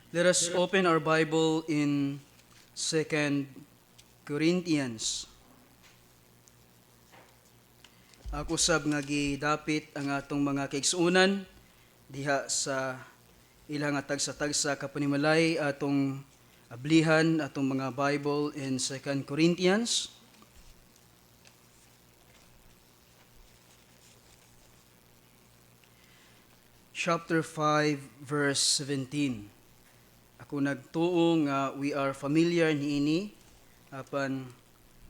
Let us open our Bible in 2 Corinthians. Ako sab nga gidapit ang atong mga kaigsuonan diha sa ilang tagsa-tagsa kapanimalay atong ablihan atong mga Bible in 2 Corinthians. Chapter 5 verse 17. Ako nagtuo nga we are familiar niini apan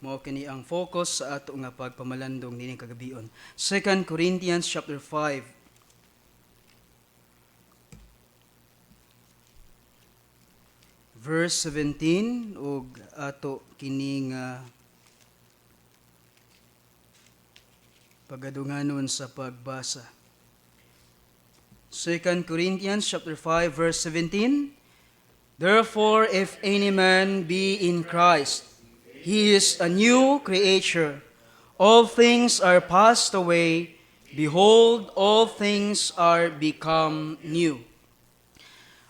mao kini ang focus sa ato nga pagpamalandong nining kagabion. 2 Corinthians chapter 5 verse 17 ug ato kining pagadunganon sa pagbasa. 2 Corinthians chapter 5 verse 17. Therefore, if any man be in Christ, he is a new creature. All things are passed away. Behold, all things are become new.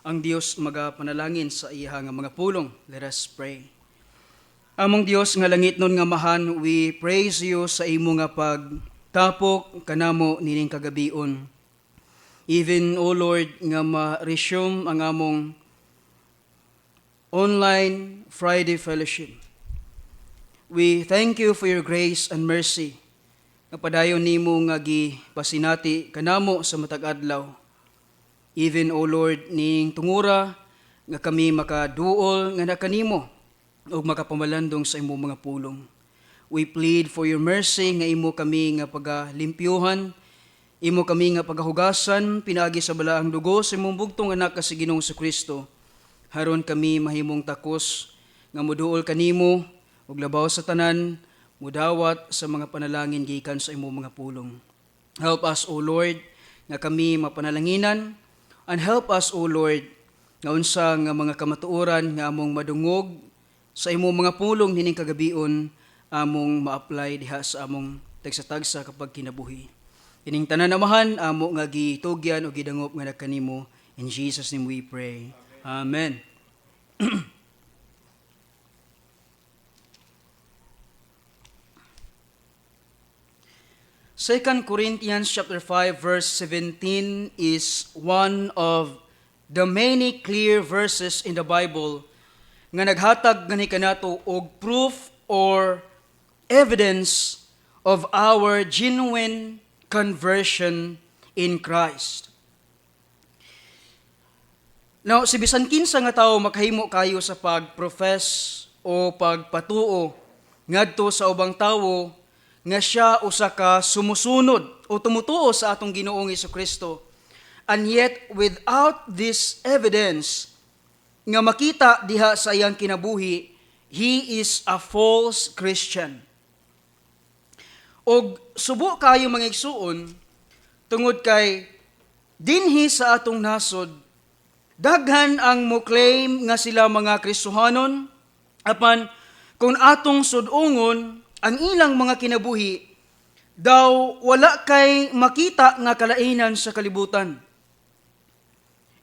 Ang Dios magapanalangin sa iya nga mga pulong. Let us pray. Among Dios nga langit nun nga mahan, we praise you sa imo nga pagtapok kanamo nining kagabion. Even, O Lord, nga ma-resume ang among online Friday fellowship. We thank you for your grace and mercy. Napadayon nimo nga gipasinati kanamo sa matag adlaw. Even, O Lord, ning tungura nga kami makaduol nga nakanimo ug makapamalandong sa imo mga pulong. We plead for your mercy nga imo kami nga pagalimpyuhan, imo kami nga pagahugasan pinaagi sa balaang dugo sa imong bugtong anak ka si Ginoong Kristo. Haron kami mahimong takos nga moduol kanimo ug labaw sa tanan, mudawat sa mga panalangin gikan sa imong mga pulong. Help us, O Lord, nga kami mapanalanginan, and help us, O Lord, nga unsa nga mga kamatuoran nga among madungog sa imong mga pulong hining kagabion among ma-apply diha sa among tagsa-tagsa kapag kinabuhi. Ining tanan amahan amo nga gitugyan o gidangop nga nagkanimo. In Jesus' name we pray. Amen. Second Corinthians chapter 5 verse 17 is one of the many clear verses in the Bible nga naghatag gani kanato og proof or evidence of our genuine conversion in Christ. Now, si bisan kinsa nga tawo makahimo kayo sa pagprofess o pagpatuo ngadto sa ubang tawo nga siya usa ka sumusunod o tumutuo sa atong Ginoong Hesukristo. And yet, without this evidence nga makita diha sa iyang kinabuhi, he is a false Christian. Og subo kayo mga igsuon tungod kay dinhi sa atong nasod daghan ang mo-claim nga sila mga Kristohanon apan kung atong sudungon ang ilang mga kinabuhi daw wala kay makita nga kalainan sa kalibutan.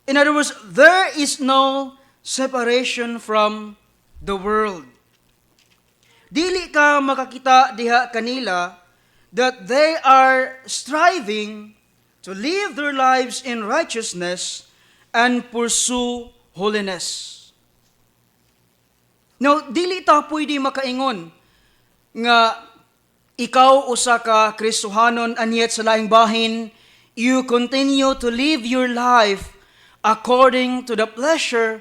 In other words, there is no separation from the world. Dili ka makakita diha kanila that they are striving to live their lives in righteousness and pursue holiness. Now, dili ta pwede makaingon nga ikaw usa ka Kristohanon and yet sa laing bahin, you continue to live your life according to the pleasure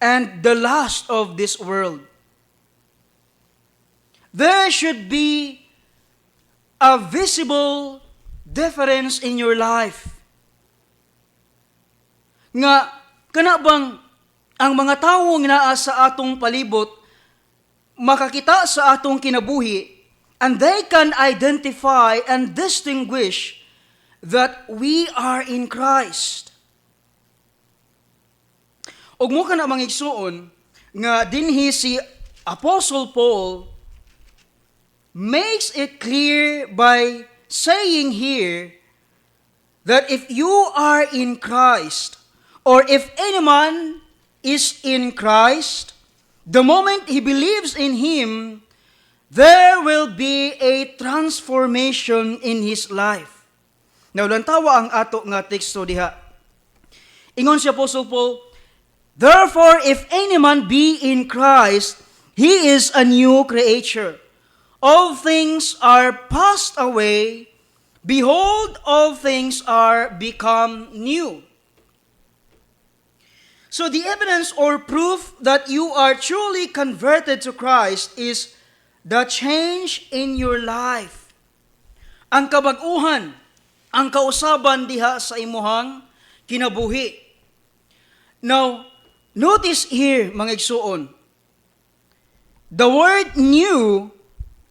and the lust of this world. There should be a visible difference in your life. Nga, kana bang ang mga tawo nga naa sa atong palibot makakita sa atong kinabuhi and they can identify and distinguish that we are in Christ. Og mo kana mga igsuon nga dinhi si Apostle Paul makes it clear by saying here that if you are in Christ, or if any man is in Christ, the moment he believes in Him, there will be a transformation in his life. Now, lantawa ang ato nga teksto diha. Ingon si Apostle Paul, therefore, if any man be in Christ, he is a new creature. All things are passed away. Behold, all things are become new. So the evidence or proof that you are truly converted to Christ is the change in your life. Ang kabag-uhan, ang kausaban diha sa imuhang kinabuhi. Now, notice here, mga igsuon, the word new,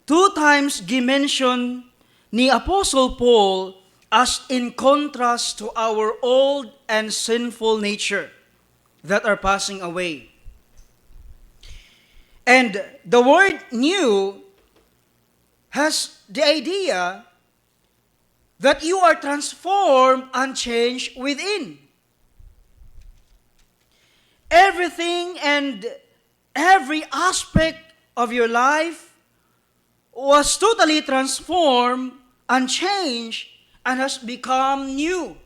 2 times gimension ni Apostle Paul as in contrast to our old and sinful nature that are passing away. And the word new has the idea that you are transformed and changed within. Everything and every aspect of your life was totally transformed and changed and has become new.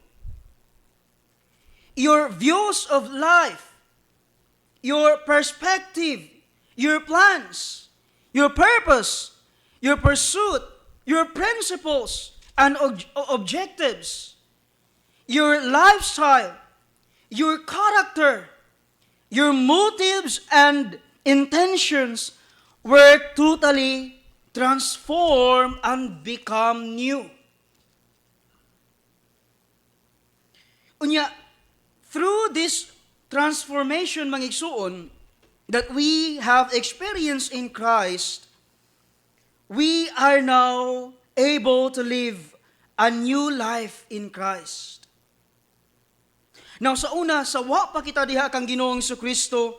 Your views of life, your perspective, your plans, your purpose, your pursuit, your principles and objectives, your lifestyle, your character, your motives and intentions were totally transformed and become new. Unya, through this transformation, mga igsuon, that we have experienced in Christ, we are now able to live a new life in Christ. Now sa una, sa wa pa kita diha kang Ginoong Jesucristo,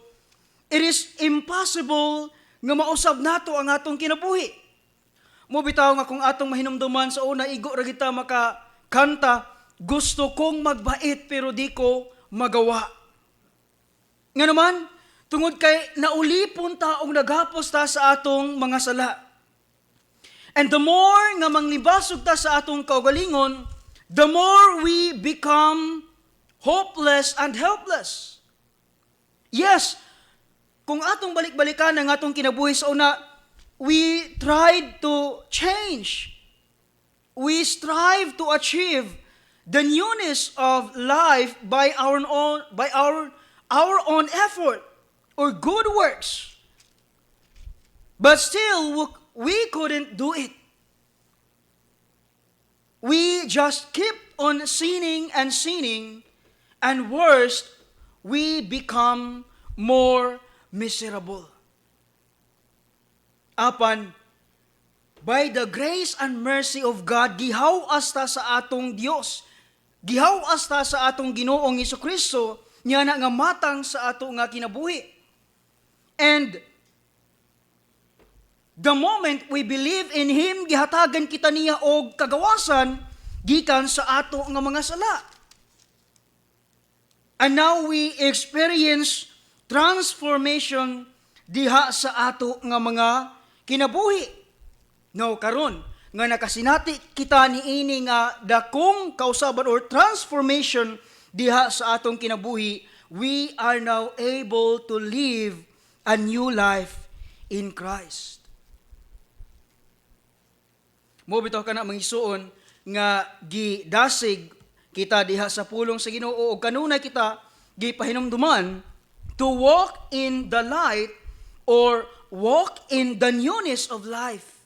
it is impossible nga mausab nato ang atong kinabuhi. Mo bitaw nga kung atong mahinumduman sa una, igo ra kita makakanta, gusto kong magbait pero di ko magawa. Nga naman, tungod kay naulipon taong naghapos ta sa atong mga sala. And the more nga manglibasog ta sa atong kaugalingon, the more we become hopeless and helpless. Yes, kung atong balik-balikan ang atong kinabuhi sa una, we tried to change. We strive to achieve the newness of life by our own effort or good works. But still, we couldn't do it. We just keep on sinning, and worst, we become more miserable. Apan, by the grace and mercy of God, gihaw-as ta sa atong Dios. Gihaw-as ta sa atong Ginoong Jesucristo, niya na nga matang sa ato nga kinabuhi. And the moment we believe in Him, gihatagan kita niya og kagawasan gikan sa ato nga mga sala. And now we experience transformation diha sa ato nga mga kinabuhi. Now karon nga nakasinati kita niini nga dakong kausaban or transformation diha sa atong kinabuhi, we are now able to live a new life in Christ. Mo bitaw kana mangisuon nga gidasig kita diha sa pulong sa Ginoo o kanunay kita gipahinumduman to walk in the light or walk in the newness of life.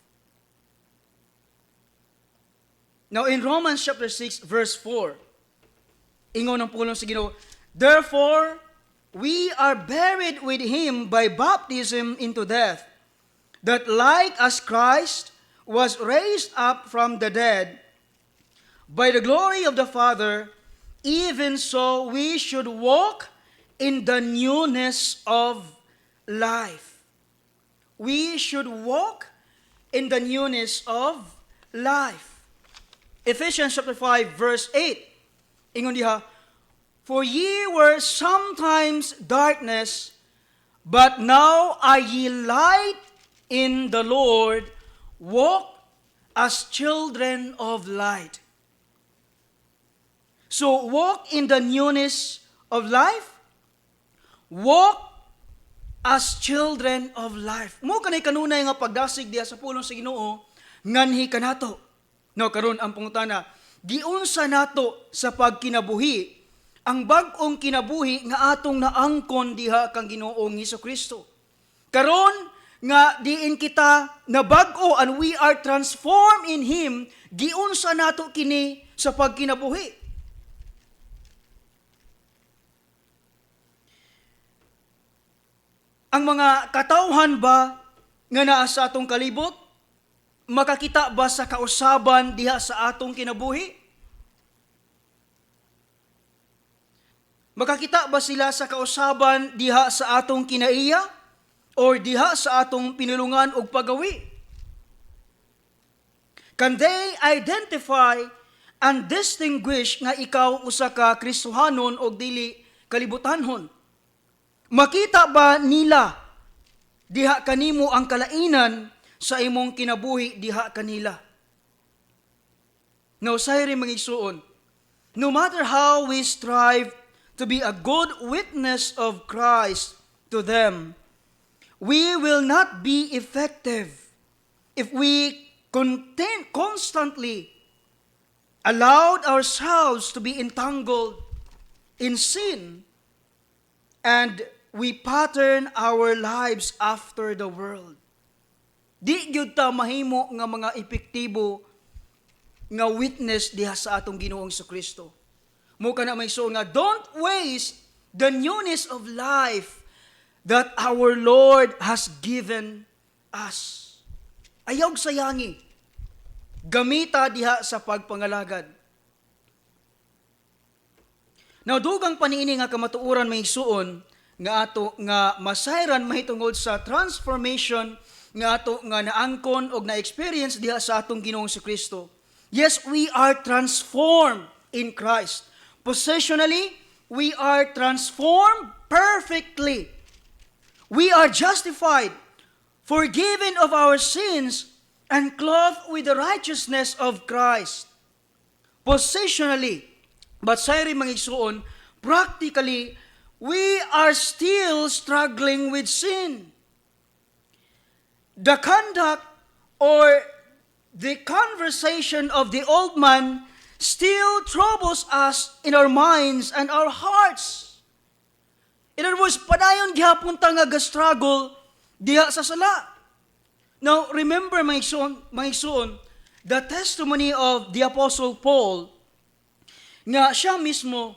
Now in Romans chapter 6 verse 4, ingon ng pulong sa Ginoo, therefore we are buried with Him by baptism into death, that like as Christ was raised up from the dead by the glory of the Father, even so we should walk in the newness of life. We should walk in the newness of life. Ephesians chapter 5 verse 8, ingon diha, For ye were sometimes darkness, but now are ye light in the Lord. Walk as children of light. So walk in the newness of life. Walk as children of life. Mo kanay kanunay nga pagdasig diha sa pulong sa Ginoo, nganhi kanato. No, karon ang pangutana, giunsa nato sa pagkinabuhi ang bag-ong kinabuhi nga atong naangkon diha kang Ginoong Hesukristo. Karon nga diin kita na bag-o and we are transformed in Him, giunsa nato kini sa pagkinabuhi. Ang mga katawhan ba nga naa sa atong kalibot, makakita ba sa kausaban diha sa atong kinabuhi? Makakita ba sila sa kausaban diha sa atong kinaiya o diha sa atong pinulungan og pagawi? Can they identify and distinguish nga ikaw usa ka Kristohanon o dili kalibutanhon? Makita ba nila diha kanimo ang kalainan sa imong kinabuhi diha kanila? Now, sayri mangigsuon, no matter how we strive to be a good witness of Christ to them, we will not be effective if we constantly allowed ourselves to be entangled in sin and we pattern our lives after the world. Di gyud ta mahimo nga mga epektibo nga witness diha sa atong Ginoong Jesucristo. Mo kana may so nga, don't waste the newness of life that our Lord has given us. Ayaw sayangi. Gamita diha sa pagpangalagad. Now, dugang paniini nga kamatuoran may suon nga ato nga masayran mahitungod sa transformation nga ato nga naangkon og na-experience diha sa atong Ginoong Jesucristo. Yes, we are transformed in Christ. Positionally, we are transformed perfectly. We are justified, forgiven of our sins, and clothed with the righteousness of Christ. Positionally, but sayri mangigsuon, practically, we are still struggling with sin. The conduct or the conversation of the old man still troubles us in our minds and our hearts. In other words, padayon gihapon ta nga ga-struggle diha sa sala. Now, remember, mga igsoon, the testimony of the Apostle Paul, nga siya mismo,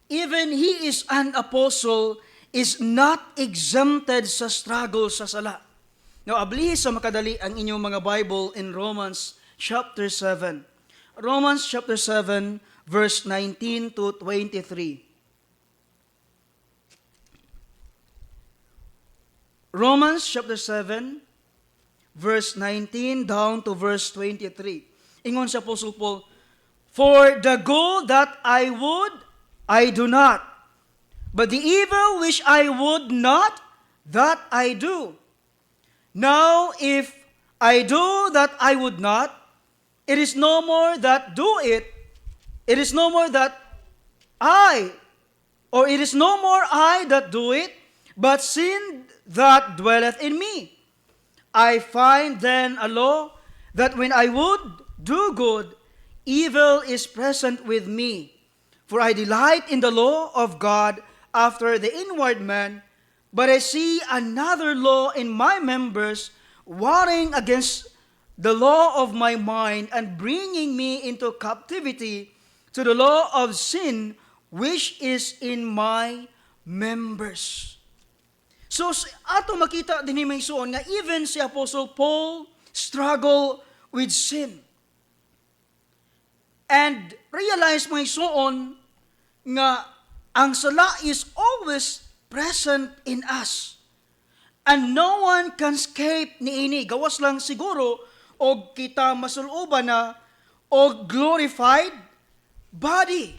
even he is an apostle, is not exempted sa struggle sa sala. Now, ablihi sa makadali ang inyong mga Bible in Romans chapter 7. Romans chapter 7, verse 19 to 23. Romans chapter 7, verse 19 down to verse 23. Ingon sa Apostle Paul, for the good that I would, I do not. But the evil which I would not, that I do. Now if I do that I would not, it is no more that do it. It is no more that it is no more I that do it, but sin that dwelleth in me. I find then a law that when I would do good, evil is present with me. For I delight in the law of God after the inward man, but I see another law in my members, warring against the law of my mind and bringing me into captivity to the law of sin which is in my members. So, ato makita din may suon nga even si Apostle Paul struggle with sin. And realize may suon nga ang sala is always present in us. And no one can escape niini. Gawas lang siguro o kita masuluban na o glorified body.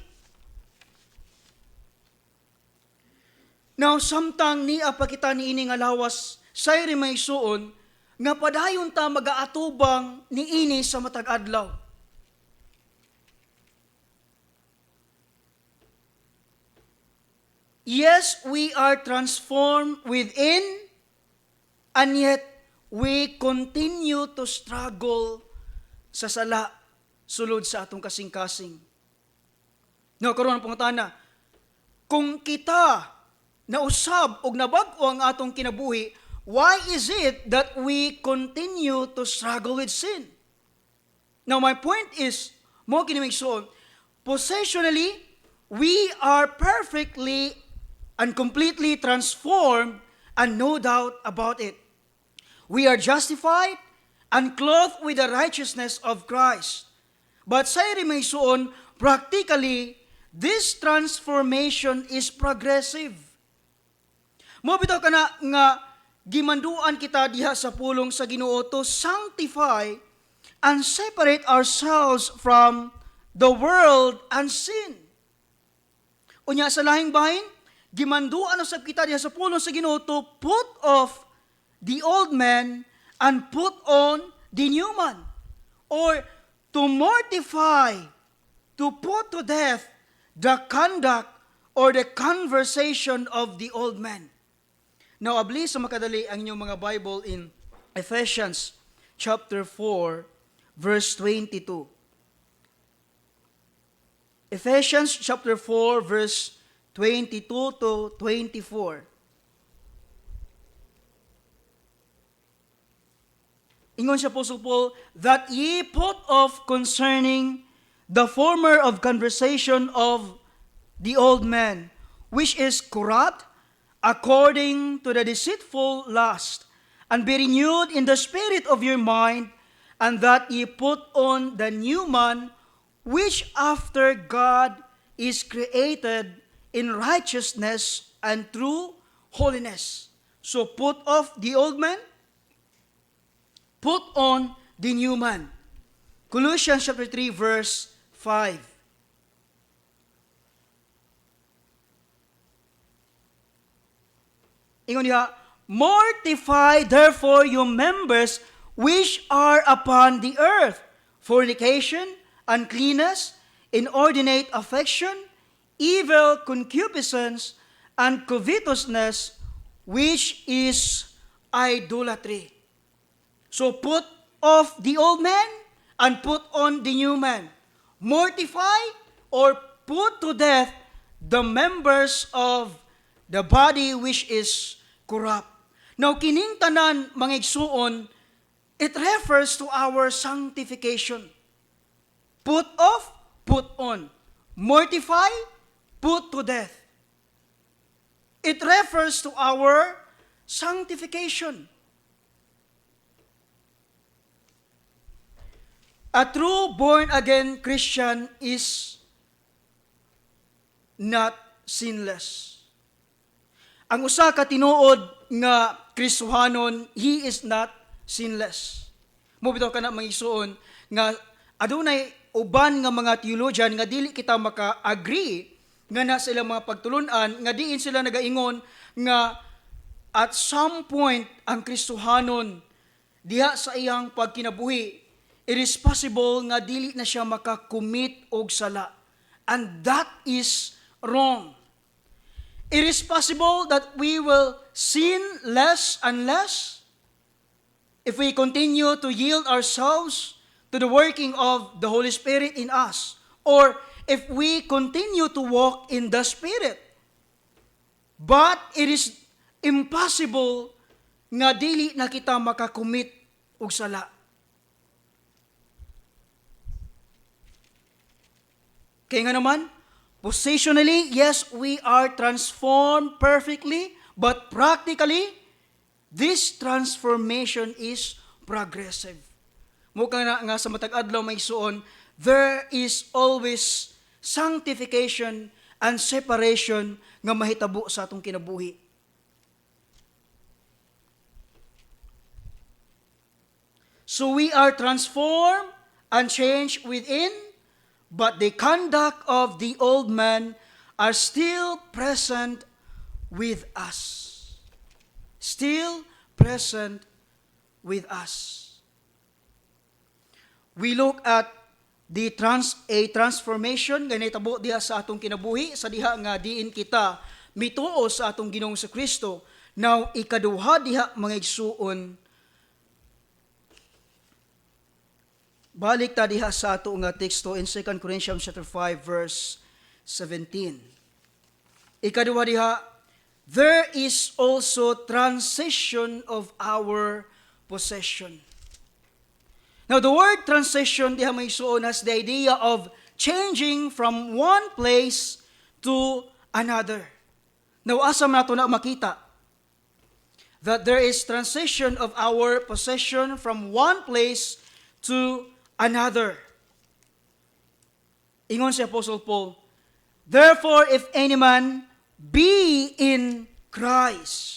Now, samtang niya pa kita niini nga lawas, say may suon, nga padayon ta magaatubang niini sa matag adlaw. Yes, we are transformed within, and yet we continue to struggle sa sala sulod sa atong kasing-kasing. No, karon ang pangutana, kung kita nausab og nabag-o ang atong kinabuhi, why is it that we continue to struggle with sin? Now, my point is, mo kinimigsoon, possessionally, we are perfectly and completely transformed, and no doubt about it. We are justified and clothed with the righteousness of Christ. But sa rimigsoon, practically, this transformation is progressive. Mo bitaw kana nga gimanduan kita diha sa pulong sa Ginoo to sanctify and separate ourselves from the world and sin. Unya sa lahing bahin, gimanduan usab kita diha sa pulong sa Ginoo to put off the old man and put on the new man, or to mortify, to put to death the conduct or the conversation of the old man. Now, abli sa makadali ang inyong mga Bible in Ephesians chapter 4, verse 22. Ephesians chapter 4, verse 22 to 24. Ingon siya, Apostle Paul, that ye put off concerning the former of conversation of the old man, which is corrupt, according to the deceitful lust, and be renewed in the spirit of your mind, and that ye put on the new man, which after God is created in righteousness and true holiness. So put off the old man, put on the new man. Colossians chapter 3, verse 5. Ingon niya, mortify therefore your members which are upon the earth, fornication, uncleanness, inordinate affection, evil concupiscence, and covetousness, which is idolatry. So put off the old man and put on the new man. Mortify or put to death the members of the body which is corrupt. Now, kining tanan, mga igsuon, it refers to our sanctification. Put off, put on. Mortify, put to death. It refers to our sanctification. A true born-again Christian is not sinless. Ang usa ka tinuod nga Kristohanon, he is not sinless. Mo bitaw kana mga igsuon nga adunay uban nga mga theologian nga dili kita maka-agree nga na sila mga pagtulunan nga diin sila nagaingon nga at some point ang Kristohanon diha sa iyang pagkinabuhi, it is possible nga dili na siya maka-commit og sala. And that is wrong. It is possible that we will sin less and less if we continue to yield ourselves to the working of the Holy Spirit in us, or if we continue to walk in the Spirit. But it is impossible nga dili na kita makakumit og sala. Kaya nga naman, positionally, yes, we are transformed perfectly, but practically, this transformation is progressive. Mukha nga sa matag adlaw may suon, there is always sanctification and separation nga mahitabo sa atong kinabuhi. So we are transformed and changed within, but the conduct of the old man are still present with us. Still present with us. We look at a transformation nga nahitabo diha sa atong kinabuhi sa diha nga diin kita mituo sa atong Ginoong Kristo. Now ikaduha diha mga igsuon, balik ta diha sa ato nga teksto in 2 Corinthians chapter 5 verse 17. Ikaduha diha, there is also transition of our possession. Now, the word transition, diha may suon has the idea of changing from one place to another. Now, asa man nato na makita that there is transition of our possession from one place to another. Ingon si Apostle Paul, therefore, if any man be in Christ.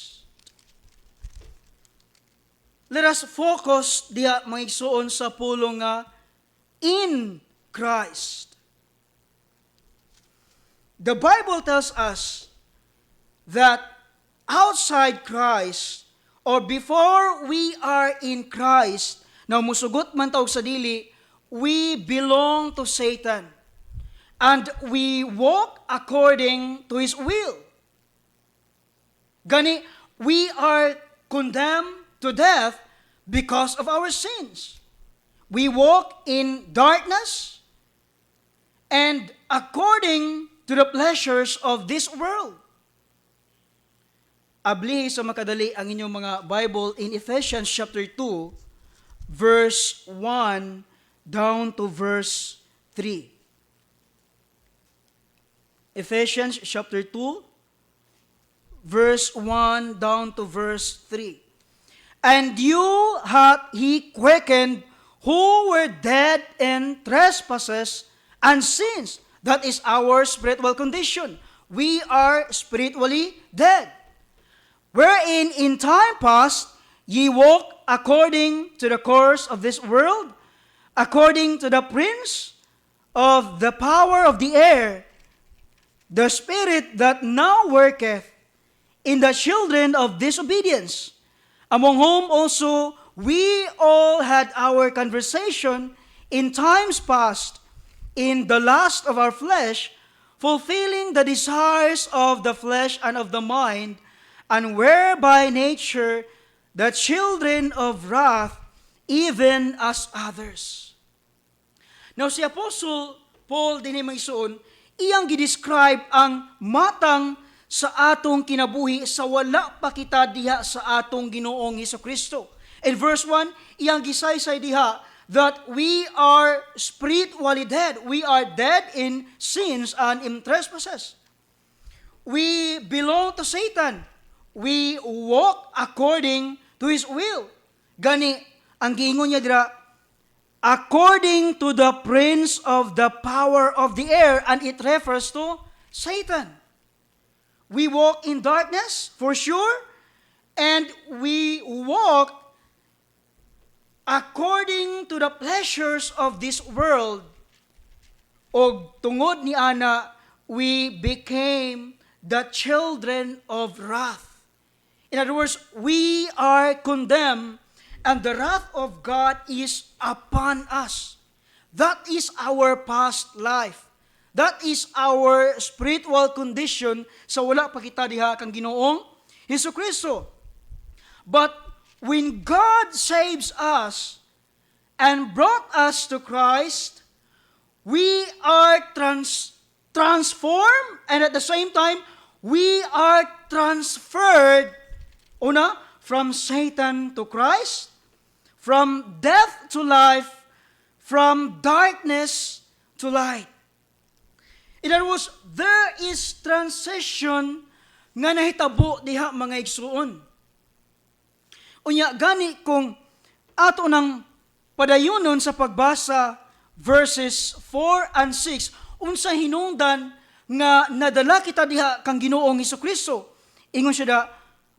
Let us focus diha mga igsuon sa pulong nga in Christ. The Bible tells us that outside Christ or before we are in Christ, now musugot man taog sa dili, we belong to Satan and we walk according to his will. Gani, we are condemned to death because of our sins. We walk in darkness and according to the pleasures of this world. Abli sa makadali ang inyong mga Bible in Ephesians chapter 2 verse 1 down to verse 3. Ephesians chapter 2 verse 1 down to verse 3. And you hath he quickened who were dead in trespasses and sins. That is our spiritual condition. We are spiritually dead. Wherein in time past ye walked according to the course of this world, according to the prince of the power of the air, the spirit that now worketh in the children of disobedience, among whom also we all had our conversation in times past, in the lust of our flesh, fulfilling the desires of the flesh and of the mind, and were by nature the children of wrath, even as others. Now si Apostle Paul dinhi magsuon, iyang gidescribe ang matang sa atong kinabuhi sa wala pa kita diha sa atong Ginoong Hesukristo. In verse 1, iyang gisaysay diha that we are spiritually dead. We are dead in sins and in trespasses. We belong to Satan. We walk according to his will. Gani, ang giingon niya dira, according to the prince of the power of the air, and it refers to Satan. We walk in darkness, for sure, and we walk according to the pleasures of this world. O tungod ni ana, we became the children of wrath. In other words, we are condemned, and the wrath of God is upon us. That is our past life. That is our spiritual condition sa wala pa kita diha kang Ginoong Hesukristo. But when God saves us and brought us to Christ, we are transformed, and at the same time, we are transferred, from Satan to Christ, from death to life, from darkness to light. In other words, there is transition nga nahitabo diha mga igsuon. Unya, gani kung ato nang padayunon sa pagbasa verses 4 and 6, unsa hinungdan nga nadala kita diha kang Ginoong Hesukristo. Ingon siya da,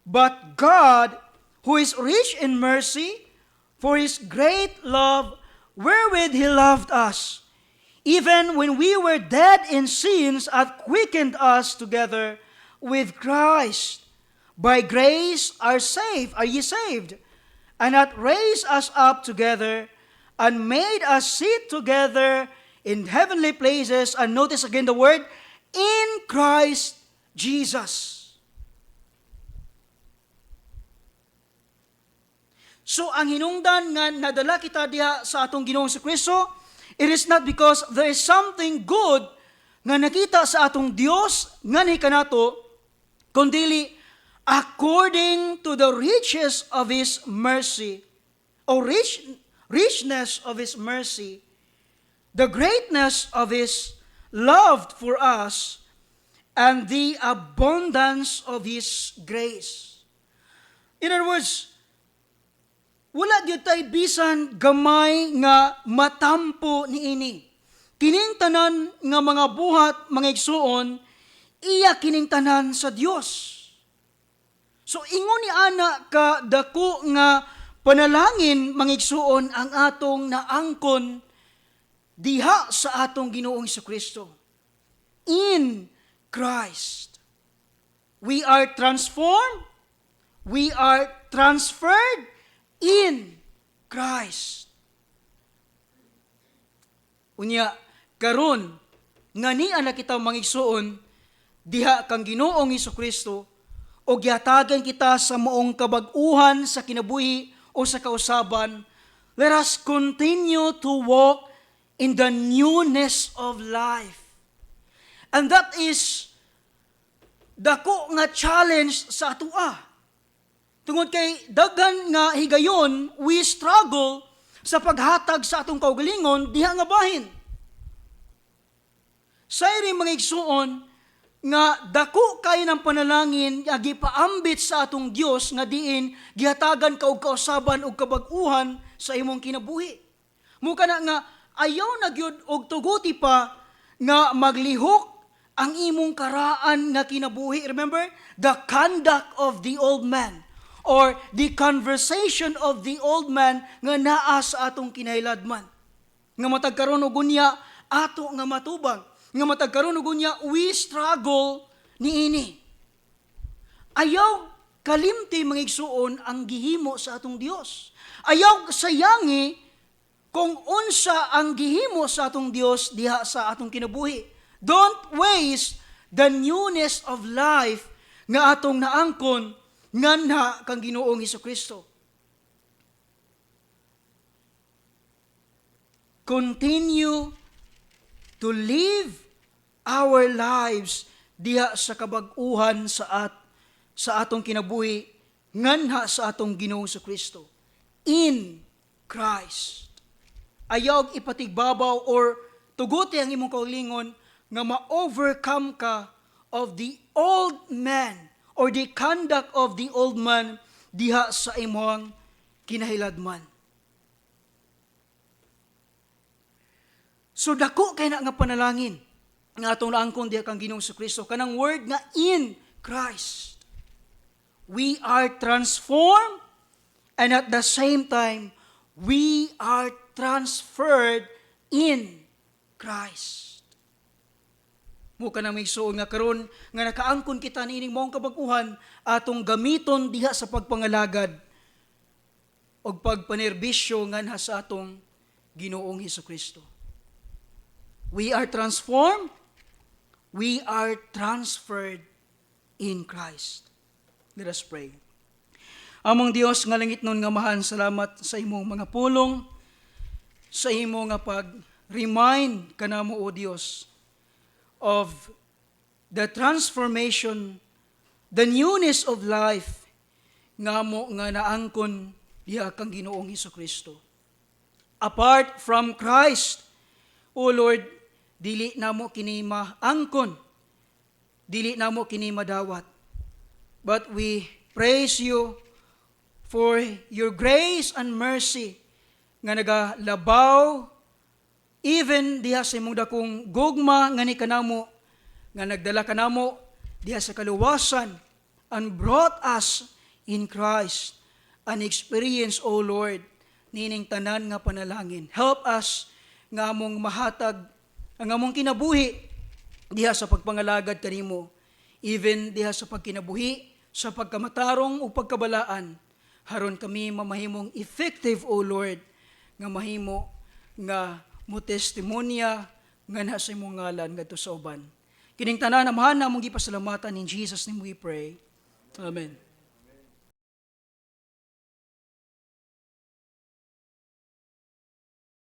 but God, who is rich in mercy, for his great love, wherewith he loved us, even when we were dead in sins, hath quickened us together with Christ. By grace are saved, are ye saved, and hath raised us up together, and made us sit together in heavenly places, and notice again the word, in Christ Jesus. So ang hinungdan nga nadala kita diha sa atong Ginoong Kristo, it is not because there is something good nga nakita sa atong Dios nga ni kanato, kundili according to the riches of His mercy, or richness of His mercy, the greatness of His love for us, and the abundance of His grace. In other words, wala gyud tay bisan gamay nga matampo niini. Kining tanan nga mga buhat, mga igsuon, iya kining tanan sa Dios. So ingon ni ana ka dako nga panalangin, mga igsuon, ang atong naangkon diha sa atong Ginoong Kristo. In Christ, we are transformed, we are transferred in Christ. Unya, karon nga ni ana kita mangigsuon diha kang Ginoong Kristo, o gihatagan kita sa maong kabag-uhan sa kinabuhi o sa kausaban, let us continue to walk in the newness of life. And that is dako nga challenge sa atua. Tungod kay daghan nga higayon, we struggle sa paghatag sa atong kaugalingon diha nga bahin. Sayri mga igsuon nga dako kay ng panalangin nga gipaambit sa atong Dios nga diin gihatagan ka og kausaban og kabag-uhan sa imong kinabuhi. Muka na nga ayaw na gyud og tuguti pa nga maglihok ang imong karaan nga kinabuhi. Remember, the conduct of the old man, or the conversation of the old man nga naa sa atong kinahilabman. Nga matagkaroon og unya ato nga matubang, nga matagkaroon og unya we struggle niini. Ayaw kalimti mga igsuon ang gihimo sa atong Dios. Ayaw sayangi kung unsa ang gihimo sa atong Dios diha sa atong kinabuhi. Don't waste the newness of life nga atong naangkon nganha kang Ginoong Kristo. Continue to live our lives diha sa kabag-uhan sa atong kinabuhi nganha sa atong Ginoong Kristo. In Christ. Ayaw ipatigbabaw or tuguti ang imong kaugalingon nga ma-overcome ka of the old man, or the conduct of the old man diha sa imong kinahiladman. So dako kay na nga panalangin nga atong naangkon diha kang Ginoong Kristo, kanang word nga in Christ. We are transformed, and at the same time we are transferred in Christ. Muka na may suon nga karon nga nakaangkon kita niining maong kabag-uhan atong gamiton diha sa pagpangalagad og pagpanerbisyo nganha sa atong Ginoong Kristo. We are transformed, we are transferred in Christ. Let us pray. Among Dios nga langit nun nga mahan, salamat sa imong mga pulong, sa imong nga pag-remind kanamo o Dios of the transformation, the newness of life nga mo nga naangkon diha kang Ginoong Kristo. Apart from Christ, O Lord, dili namo kini maangkon, dili namo kini madawat. But we praise you for your grace and mercy nga nagalabaw even diha sa imong dakong gugma nga ni kanamo, nga nagdala kanamo diha sa kaluwasan, and brought us in Christ an experience, O Lord, nining tanan nga panalangin. Help us nga among mahatag ang among kinabuhi diha sa pagpangalagad kanimo even diha sa pagkinabuhi, sa pagkamatarong o pagkabalaan, haron kami mamahimong effective, O Lord, nga mahimo nga mo testimonya nga nasa imong ngalan ngadto sa uban. Kining tanan amahan namong gipasalamatan in Jesus name we pray. Amen.